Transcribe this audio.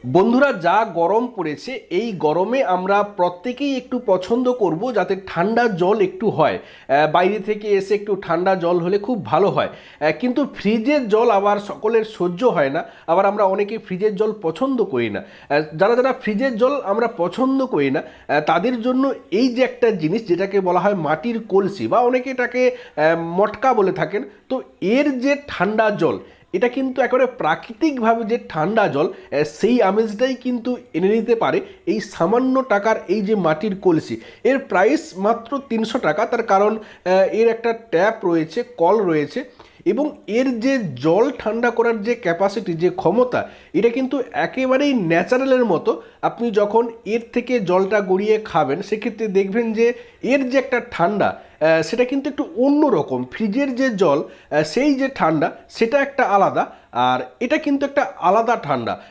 বন্ধুরা, যা গরম পড়েছে এই গরমে আমরা প্রত্যেকেই একটু পছন্দ করব যাতে ঠান্ডা জল একটু হয়। বাইরে থেকে এসে একটু ঠান্ডা জল হলে খুব ভালো হয়। কিন্তু ফ্রিজের জল আবার সকলের সহ্য হয় না, আবার আমরা অনেকে ফ্রিজের জল পছন্দ করি না। যারা যারা ফ্রিজের জল আমরা পছন্দ করি না, তাদের জন্য এই যে একটা জিনিস যেটাকে বলা হয় মাটির কলসি বা অনেকে এটাকে মটকা বলে থাকেন, তো এর যে ঠান্ডা জল, এটা কিন্তু একেবারে প্রাকৃতিকভাবে যে ঠান্ডা জল, সেই আমেজটাই কিন্তু এনে নিতে পারে এই সামান্য টাকার এই যে মাটির কলসি। এর প্রাইস মাত্র 300 টাকা। তার কারণ এর একটা ট্যাপ রয়েছে, কল রয়েছে, এবং এর যে জল ঠান্ডা করার যে ক্যাপাসিটি, যে ক্ষমতা, এটা কিন্তু একেবারেই ন্যাচারালের মতো। আপনি যখন এর থেকে জলটা গড়িয়ে খাবেন সেক্ষেত্রে দেখবেন যে এর যে একটা ঠান্ডা, সেটা কিন্তু একটু অন্য রকম। ফ্রিজের যে জল, সেই যে ঠান্ডা সেটা একটা আলাদা, আর এটা কিন্তু একটা আলাদা ঠান্ডা।